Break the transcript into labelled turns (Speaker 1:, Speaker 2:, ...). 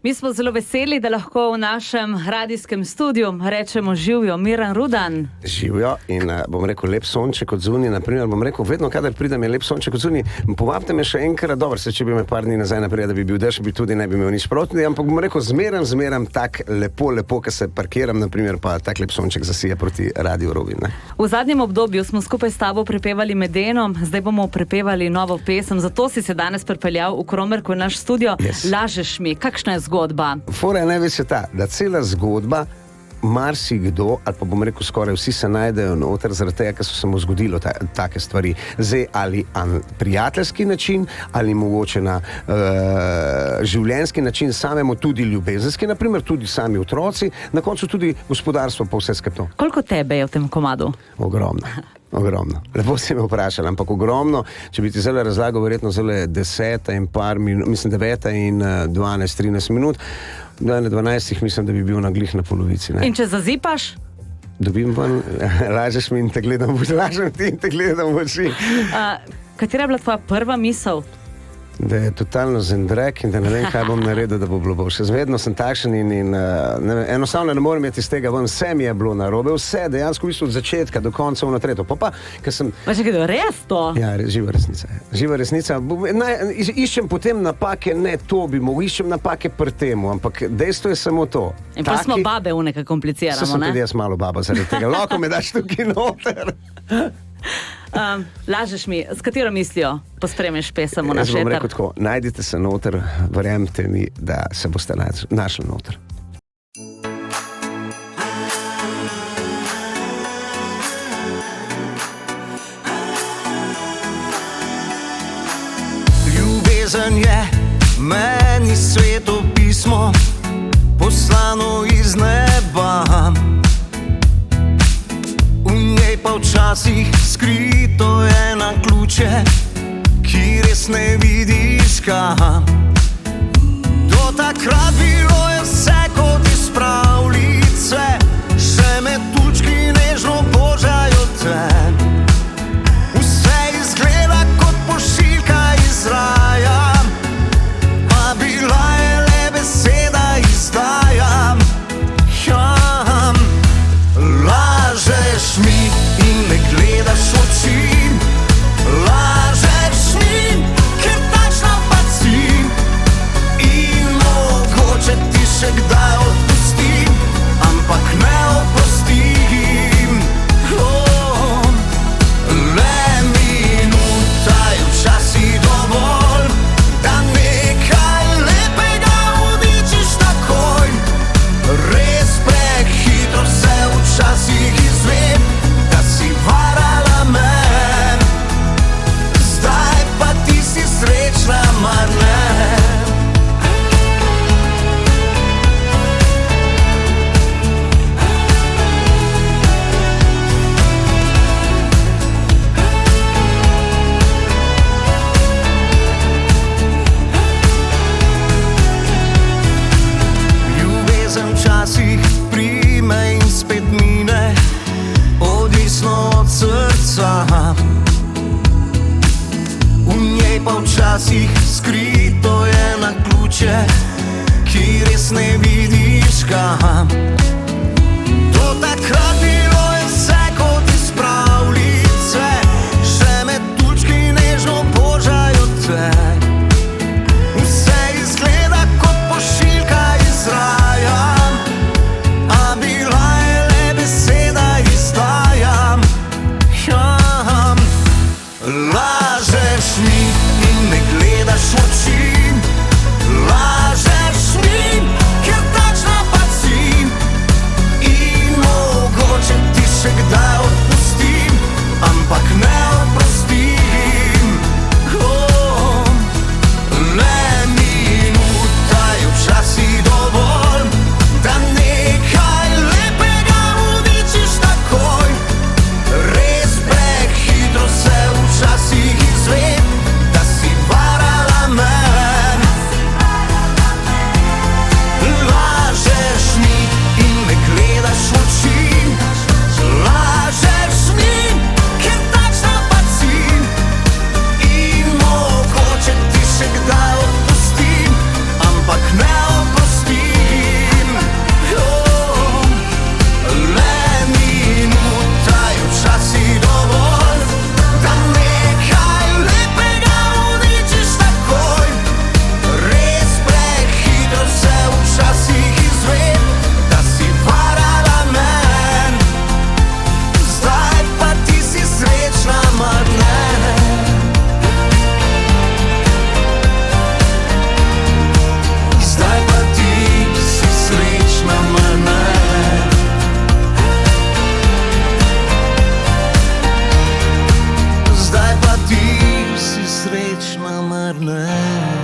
Speaker 1: Mi smo zelo veseli, da lahko v našem radijskem studiu rečemo živjo Miran Rudan.
Speaker 2: Živjo in bom rekel lep sonček od zunaj, naprimer bom rekel vedno, kadar pridem je lep sonček od zunaj, povabite me še enkrat, dobro, če bi me par dni nazaj naprej, da bi bil dež, bi tudi ne bi imel nič proti, ampak bom rekel zmeram tak lepo, ko se parkiram, naprimer pa tak lep sonček zasije proti Radio Rovinj.
Speaker 1: V zadnjem obdobju smo skupaj s tabo prepevali Medeno, zdaj bomo prepevali novo pesem, zato si se danes pripeljal v Kromerku v naš studio.
Speaker 2: Yes.
Speaker 1: Lažeš mi, kakšna je zgodba?
Speaker 2: Fora je največ ta, da cela zgodba, marsikdo, ali pa bom rekel skoraj vsi se najdejo noter, zaradi tega, ker so se mu zgodilo take stvari. Zdaj ali prijateljski način, ali mogoče na življenjski način, samemu tudi ljubezenski, naprimer tudi sami otroci, na koncu tudi gospodarstvo pa vse skepto.
Speaker 1: Koliko tebe je v tem komadu?
Speaker 2: Ogromno. Lepo si me vprašali, ampak ogromno, če bi ti zelo razlagal, verjetno zelo 10 in par minut, mislim 9 in 12-13 minut, do 12 mislim, da bi bil naglih na polovici. Ne?
Speaker 1: In če zazipaš?
Speaker 2: Dobim ven, lažeš mi in te gledam, lažem ti in te gledam v oči.
Speaker 1: Katera je bila tvoja prva misel?
Speaker 2: Da je totalno zendrek in da ne vem, kaj bom naredil, da bo bilo boljše. Vedno sem takšen in enostavno ne morem imeti iz tega ven. Vse mi je bilo narobe, vse dejansko od začetka do konca v tretjo.
Speaker 1: Res to?
Speaker 2: Ja, živa resnica. Iščem potem napake, ne to bi mogel, iščem napake pri temu, ampak dejstvo je samo to.
Speaker 1: In pa smo babe v nekaj kompliciramo, ne?
Speaker 2: Sem tudi jaz malo baba zaradi tega. Lahko me daš tukaj noter.
Speaker 1: Lažeš mi, s katero mislijo pospremeš pesem v naš eter?
Speaker 2: Jaz bom rekel tako, najdite se noter, verjemite mi, da se boste našli noter.
Speaker 3: Ljubezen je meni sveto pismo, poslano iz neba. Pa včasih skrito je na ključe, ki res ne vidiš kam. Do takrat bilo je vse kot iz pravljice, še metučki nežno božajo te. Vse izgleda kot pošiljka iz raja, a bila je le beseda izdaja. Lažeš mi in me gledaš v oči, lažeš mi, ker takšna pa si. In mogoče ti še kdaj odpustim, ampak ne oprostim. Le minuta je včasih dovolj, da nekaj lepega uničiš takoj. Res prehitro se včasih izvem, da si varala me. Zdaj pa ti si srečna, mar ne? Ljubezen včasih prime in spet mine, odvisno od srca. V njej pa včasih skrito je na ključe, ki res ne vidiš kam. Do takrat bilo je vse kot iz pravljice, še metučki nežno božajo te. Vse izgleda kot pošiljka iz raja, a bila je le beseda izdaja. Lažeš mi in me gledaš v oči, lažeš mi, ker takšna pa si. mar ne